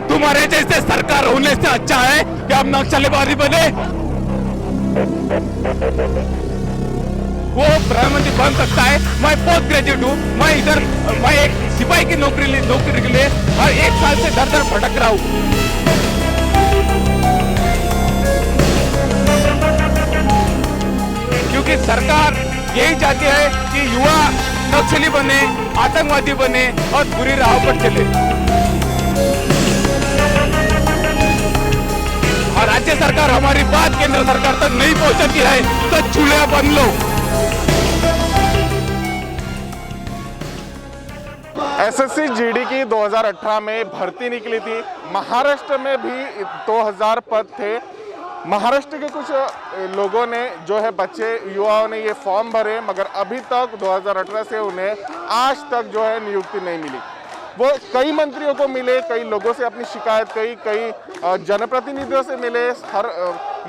तुम्हारे जैसे सरकार होने से अच्छा है कि हम नक्सलवादी बने। वो प्रधानमंत्री बन सकता है। मैं पोस्ट ग्रेजुएट हूँ, मैं एक सिपाही की नौकरी के लिए हर एक साल से दर दर भटक रहा हूँ। क्योंकि सरकार यही चाहती है कि युवा नक्सली बने, आतंकवादी बने और बुरी राह पर चले। और राज्य सरकार हमारी बात केंद्र सरकार तक नहीं पहुंचाती है तो चूल्हा बन लो। एसएससी जीडी की 2018 में भर्ती निकली थी। महाराष्ट्र में भी 2000 पद थे। महाराष्ट्र के कुछ लोगों ने जो है बच्चे युवाओं ने ये फॉर्म भरे, मगर अभी तक 2018 से उन्हें आज तक जो है नियुक्ति नहीं मिली। वो कई मंत्रियों को मिले, कई लोगों से अपनी शिकायत कई जनप्रतिनिधियों से मिले,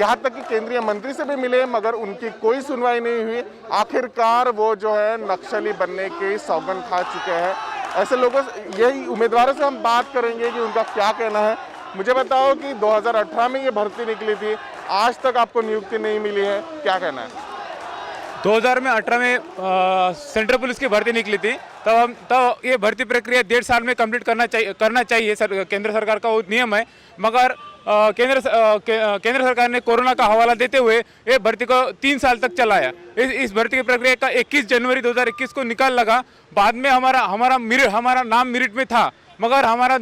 यहाँ तक कि केंद्रीय मंत्री से भी मिले, मगर उनकी कोई सुनवाई नहीं हुई। आखिरकार वो जो है नक्सली बनने की सौगंध खा चुके हैं। ऐसे लोगों से, यही उम्मीदवारों से हम बात करेंगे कि उनका क्या कहना है। मुझे बताओ कि 2018 में ये भर्ती निकली थी, आज तक आपको नियुक्ति नहीं मिली है, क्या कहना है? 2018 में सेंट्रल पुलिस की भर्ती निकली थी। तब ये भर्ती प्रक्रिया 1.5 साल में कंप्लीट करना चाहिए केंद्र सरकार का वो नियम है। मगर केंद्र सरकार ने कोरोना का हवाला देते हुए ये भर्ती को 3 साल तक चलाया। इस भर्ती की प्रक्रिया का 21 जनवरी 2021 को निकाल लगा। बाद में हमारा नाम मेरिट में था, मगर हमारा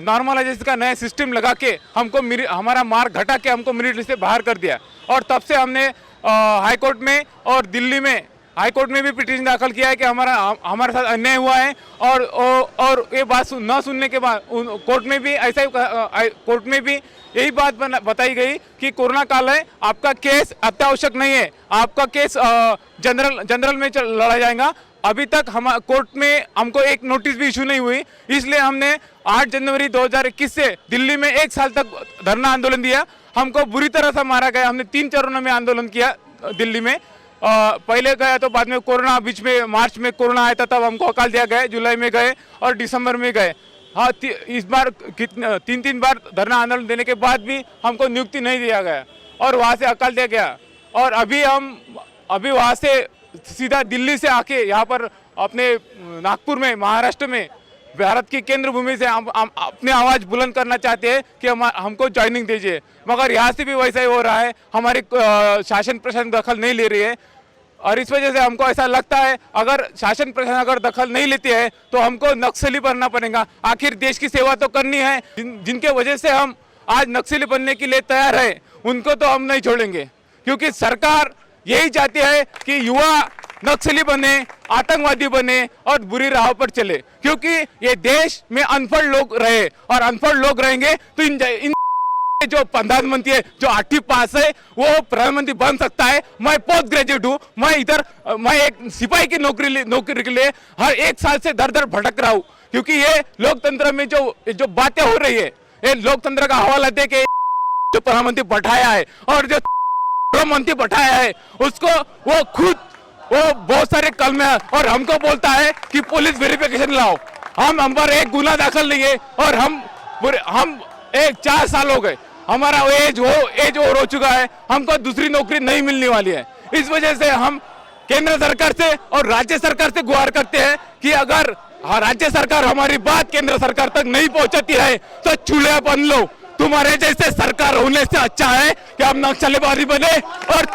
नॉर्मलाइजेशन का नया सिस्टम लगा के हमको हमारा मार्क घटा के हमको मेरिट लिस्ट से बाहर कर दिया। और तब से हमने हाई कोर्ट में और दिल्ली में हाई कोर्ट में भी पिटीशन दाखिल किया है कि हमारे साथ अन्याय हुआ है। और ये बात न सुनने के बाद कोर्ट में भी यही बात बताई गई कि कोरोना काल है, आपका केस अत्यावश्यक नहीं है, आपका केस जनरल में लड़ा जाएगा। अभी तक कोर्ट में हमको एक नोटिस भी इशू नहीं हुई, इसलिए हमने 8 जनवरी 2021 से दिल्ली में 1 साल तक धरना आंदोलन दिया। हमको बुरी तरह से मारा गया। हमने 3 चरणों में आंदोलन किया दिल्ली में। पहले गया तो बाद में कोरोना, बीच में मार्च में कोरोना आया था, तब हमको हकाल दिया गया। जुलाई में गए और दिसंबर में गए। हाँ, इस बार 3 बार धरना आंदोलन देने के बाद भी हमको नियुक्ति नहीं दिया गया और वहाँ से हकाल दिया गया। और अभी वहाँ से सीधा दिल्ली से आके यहाँ पर अपने नागपुर में, महाराष्ट्र में, भारत की केंद्र भूमि से हम अपनी आवाज़ बुलंद करना चाहते हैं कि हमको ज्वाइनिंग दीजिए। मगर यहाँ से भी वैसा ही हो रहा है, हमारी शासन प्रशासन दखल नहीं ले रही है। और इस वजह से हमको ऐसा लगता है अगर शासन प्रशासन अगर दखल नहीं लेती है तो हमको नक्सली बनना पड़ेगा। आखिर देश की सेवा तो करनी है। जिनके वजह से हम आज नक्सली बनने के लिए तैयार है, उनको तो हम नहीं छोड़ेंगे। क्योंकि सरकार यही चाहती है कि युवा नक्सली बने, आतंकवादी बने और बुरी राह पर चले। क्योंकि ये देश में अनपढ़ लोग रहे और अनपढ़ लोग रहेंगे तो इन जो प्रधानमंत्री है, जो 8वीं पास है, वो प्रधानमंत्री बन सकता है। मैं पोस्ट ग्रेजुएट हूँ, मैं एक सिपाही की नौकरी के लिए हर 1 साल से दर दर भटक रहा हूँ। क्योंकि ये लोकतंत्र में जो बातें हो रही है, ये लोकतंत्र का हवाला दे के जो प्रधानमंत्री बैठाया है और जो मंत्री बैठाया है, उसको वो बहुत सारे कलमे और हमको बोलता है कि पुलिस वेरिफिकेशन लाओ। हम पर एक गुना दाखिल नहीं है और हम 4 साल हो गए, हमारा एज हो चुका है, हमको दूसरी नौकरी नहीं मिलने वाली है। इस वजह से हम केंद्र सरकार से और राज्य सरकार से गुहार करते हैं कि अगर राज्य सरकार हमारी बात केंद्र सरकार तक नहीं पहुंचाती है तो चूल्हा बन लो। तुम्हारे जैसे सरकार होने से अच्छा है कि हम नक्सलवादी बने। और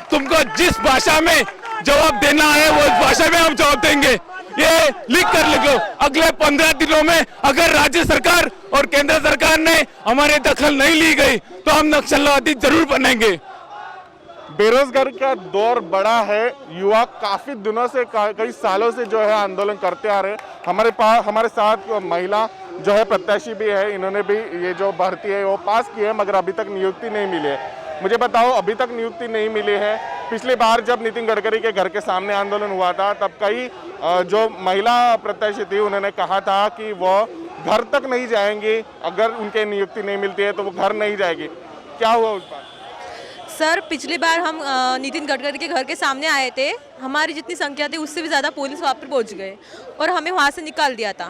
तुमको जिस भाषा में जवाब देना है वो भाषा में हम जवाब देंगे। ये लिख लो। अगले 15 दिनों में अगर राज्य सरकार और केंद्र सरकार ने हमारे दखल नहीं ली गई तो हम नक्सलवादी जरूर बनेंगे। बेरोजगारी का दौर बड़ा है। युवा काफी दिनों से, कई सालों से जो है आंदोलन करते आ रहे। हमारे साथ महिला जो है प्रत्याशी भी है, इन्होंने भी ये जो भर्ती है वो पास की है, मगर अभी तक नियुक्ति नहीं मिली है। मुझे बताओ, अभी तक नियुक्ति नहीं मिली है। पिछली बार जब नितिन गडकरी के घर के सामने आंदोलन हुआ था, तब कई जो महिला प्रत्याशी थी उन्होंने कहा था कि वो घर तक नहीं जाएंगी, अगर उनके नियुक्ति नहीं मिलती है तो वो घर नहीं जाएगी। क्या हुआ उस बार? सर पिछली बार हम नितिन गडकरी के घर के सामने आए थे, हमारी जितनी संख्या थी उससे भी ज़्यादा पुलिस वहाँ पर पहुँच गए और हमें वहाँ से निकाल दिया था।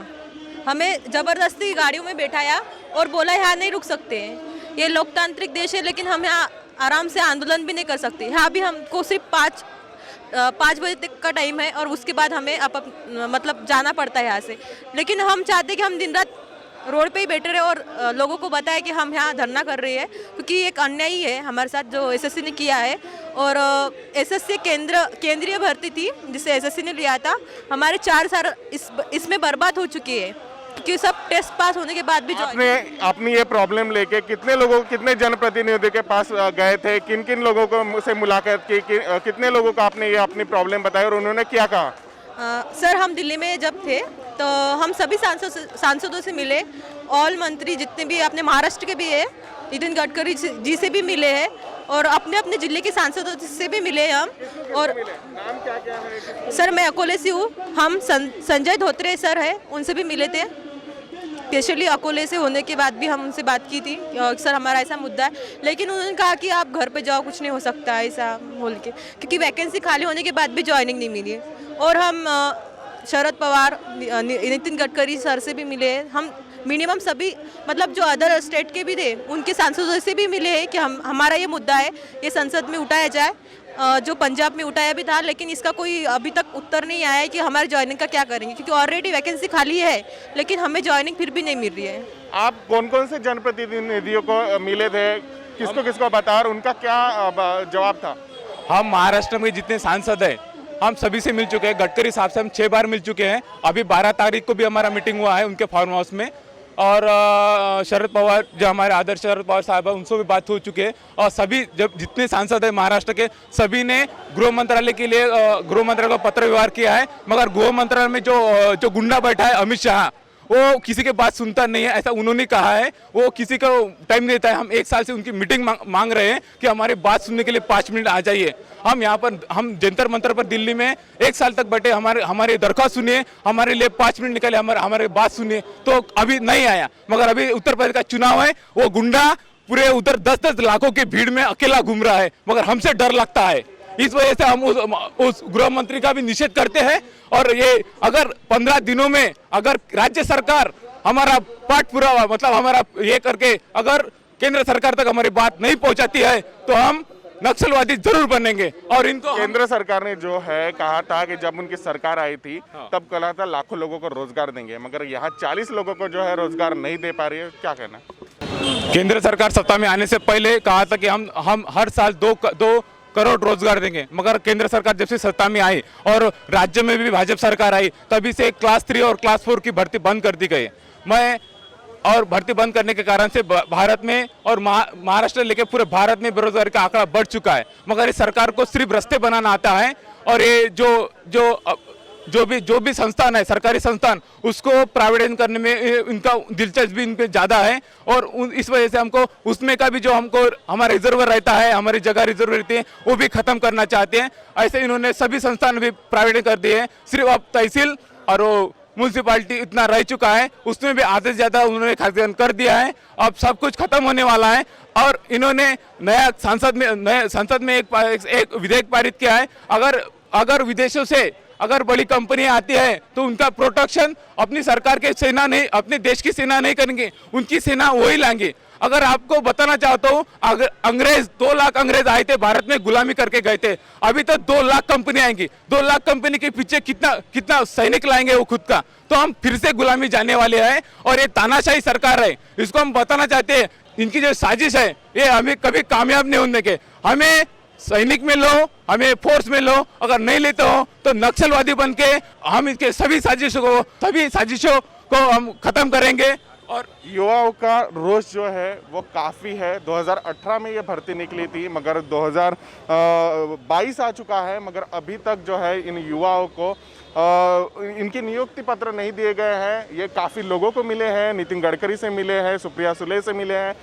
हमें ज़बरदस्ती गाड़ियों में बैठाया और बोला यहाँ नहीं रुक सकते हैं, ये लोकतांत्रिक देश है, लेकिन हम यहाँ आराम से आंदोलन भी नहीं कर सकते। यहाँ भी हमको सिर्फ 5 बजे तक का टाइम है और उसके बाद हमें मतलब जाना पड़ता है यहाँ से। लेकिन हम चाहते हैं कि हम दिन रात रोड पे ही बैठे रहे और लोगों को बताया कि हम यहाँ धरना कर रहे हैं, क्योंकि एक अन्याय ही है हमारे साथ जो एसएससी ने किया है। और एसएससी केंद्रीय भर्ती थी जिसे एसएससी ने लिया था, हमारे 4 साल इसमें बर्बाद हो चुके हैं, क्योंकि सब टेस्ट पास होने के बाद भी जो आपने अपनी ये प्रॉब्लम लेके कितने जनप्रतिनिधियों के पास गए थे, किन किन लोगों को से मुलाकात की, कितने लोगों को आपने ये अपनी प्रॉब्लम बताई और उन्होंने क्या कहा? सर हम दिल्ली में जब थे तो हम सभी सांसदों से मिले, ऑल मंत्री जितने भी अपने महाराष्ट्र के भी है, नितिन गडकरी जी से भी मिले हैं और अपने अपने जिले के सांसदों से भी मिले हम। और नाम क्या है? सर मैं अकोले से हूँ, हम संजय धोत्रे सर है उनसे भी मिले थे। स्पेशली अकोले से होने के बाद भी हम उनसे बात की थी, सर हमारा ऐसा मुद्दा है, लेकिन उन्होंने कहा कि आप घर पे जाओ, कुछ नहीं हो सकता है ऐसा बोल के, क्योंकि वैकेंसी खाली होने के बाद भी ज्वाइनिंग नहीं मिली है। और हम शरद पवार, नितिन गडकरी सर से भी मिले, हम मिनिमम सभी मतलब जो अदर स्टेट के भी थे उनके सांसदों से भी मिले हैं कि हमारा ये मुद्दा है, ये संसद में उठाया जाए, जो पंजाब में उठाया भी था, लेकिन इसका कोई अभी तक उत्तर नहीं आया है कि हमारे ज्वाइनिंग का क्या करेंगे, क्योंकि ऑलरेडी वैकेंसी खाली है लेकिन हमें ज्वाइनिंग फिर भी नहीं मिल रही है। आप कौन कौन से जनप्रतिनिधियों को मिले थे, किसको किसको बता और उनका क्या जवाब था? हम महाराष्ट्र में जितने सांसद हैं हम सभी से मिल चुके हैं। गडकरी साहब से हम 6 बार मिल चुके हैं, अभी 12 तारीख को भी हमारा मीटिंग हुआ है उनके फार्म हाउस में। और शरद पवार जो हमारे आदर्श शरद पवार साहब है उनसे भी बात हो चुकी है। और सभी जब जितने सांसद हैं महाराष्ट्र के सभी ने गृह मंत्रालय के लिए गृह मंत्रालय को पत्र व्यवहार किया है, मगर गृह मंत्रालय में जो गुंडा बैठा है अमित शाह, वो किसी के बात सुनता नहीं है, ऐसा उन्होंने कहा है। वो किसी को टाइम नहीं देता है। हम 1 साल से उनकी मीटिंग मांग रहे हैं कि हमारी बात सुनने के लिए 5 मिनट आ जाइए। हम यहाँ पर हम जंतर मंतर पर दिल्ली में 1 साल तक बैठे, हमारे दरख्वास्त सुनिए, हमारे लिए 5 मिनट निकाले, हमारे बात सुनिए, तो अभी नहीं आया। मगर अभी उत्तर प्रदेश का चुनाव है, वो गुंडा पूरे उधर 10-10 लाखों की भीड़ में अकेला घूम रहा है, मगर हमसे डर लगता है। इस वजह से हम उस गृह मंत्री का भी निषेध करते हैं। और ये अगर 15 दिनों में अगर राज्य सरकार हमारा पाठ पुरावा मतलब हमारा ये करके अगर केंद्र सरकार तक हमारी बात नहीं पहुंचाती है तो हम नक्सलवादी जरूर बनेंगे। और इनको केंद्र सरकार ने जो है कहा था कि जब उनकी सरकार आई थी तब कहा था लाखों लोगों को रोजगार देंगे, मगर यहाँ 40 लोगों को जो है रोजगार नहीं दे पा रही है, क्या कहना? केंद्र सरकार सत्ता में आने से पहले कहा था कि हम हर साल 2 करोड़ रोजगार देंगे, मगर केंद्र सरकार जब से सत्ता में आई और राज्य में भी भाजपा सरकार आई तभी से क्लास 3 और क्लास 4 की भर्ती बंद कर दी गई। और भर्ती बंद करने के कारण से भारत में और महाराष्ट्र लेके पूरे भारत में बेरोजगारी का आंकड़ा बढ़ चुका है। मगर इस सरकार को सिर्फ रास्ते बनाना आता है और ये जो भी संस्थान है सरकारी संस्थान उसको प्राइवेटाइज करने में इनका दिलचस्पी इन पे ज़्यादा है। और इस वजह से हमको उसमें का भी जो हमको हमारा रिजर्व रहता है, हमारी जगह रिजर्व रहती है, वो भी खत्म करना चाहते हैं। ऐसे इन्होंने सभी संस्थान भी प्राइवेटाइज कर दिए हैं। सिर्फ अब तहसील और म्यूनसिपालिटी इतना रह चुका है, उसमें भी आधे से ज़्यादा उन्होंने खासगीकरण कर दिया है। अब सब कुछ खत्म होने वाला है। और इन्होंने नया संसद में एक विधेयक पारित किया है, अगर विदेशों से अगर बड़ी कंपनियां आती है तो उनका प्रोटेक्शन अपनी सरकार के सेना नहीं, अपने देश की सेना नहीं करेंगे, उनकी सेना वही लाएंगे। अगर आपको बताना चाहता हूँ, अगर 2 लाख अंग्रेज आए थे भारत में गुलामी करके गए थे, अभी तो 2 लाख कंपनी आएंगी। 2 लाख कंपनी के पीछे कितना सैनिक लाएंगे वो खुद का, तो हम फिर से गुलामी जाने वाले हैं। और ये तानाशाही सरकार है, इसको हम बताना चाहते हैं। इनकी जो साजिश है ये हमें कभी कामयाब नहीं होने के। हमें सैनिक में लो, हमें फोर्स में लो, अगर नहीं लेते हो तो नक्सलवादी बन के हम इसके सभी साजिशों को हम खत्म करेंगे। और युवाओं का रोष जो है वो काफ़ी है। 2018 में ये भर्ती निकली थी, मगर 2022 आ चुका है, मगर अभी तक जो है इन युवाओं को इनकी नियुक्ति पत्र नहीं दिए गए हैं। ये काफ़ी लोगों को मिले हैं, नितिन गडकरी से मिले हैं, सुप्रिया सुले से मिले हैं,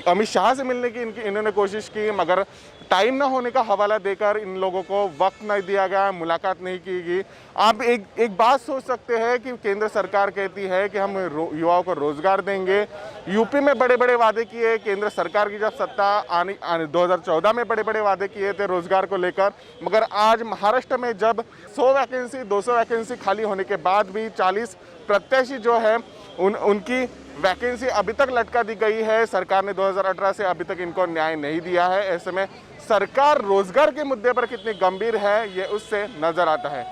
अमित शाह से मिलने की इन्होंने कोशिश की, मगर टाइम ना होने का हवाला देकर इन लोगों को वक्त नहीं दिया गया, मुलाकात नहीं की गई। आप एक बात सोच सकते हैं कि केंद्र सरकार कहती है कि हम युवाओं को रोजगार देंगे। यूपी में बड़े बड़े वादे किए, केंद्र सरकार की जब सत्ता आने 2014 में बड़े बड़े वादे किए थे रोजगार को लेकर, मगर आज महाराष्ट्र में जब 100 वैकेंसी 200 वैकेंसी खाली होने के बाद भी 40 प्रत्याशी जो है उनकी वैकेंसी अभी तक लटका दी गई है। सरकार ने 2018 से अभी तक इनको न्याय नहीं दिया है। ऐसे में सरकार रोजगार के मुद्दे पर कितनी गंभीर है ये उससे नजर आता है।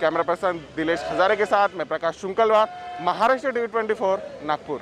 कैमरा पर्सन दिलेश हजारे के साथ मैं प्रकाश शुंकलवार, महाराष्ट्र टीवी 24 नागपुर।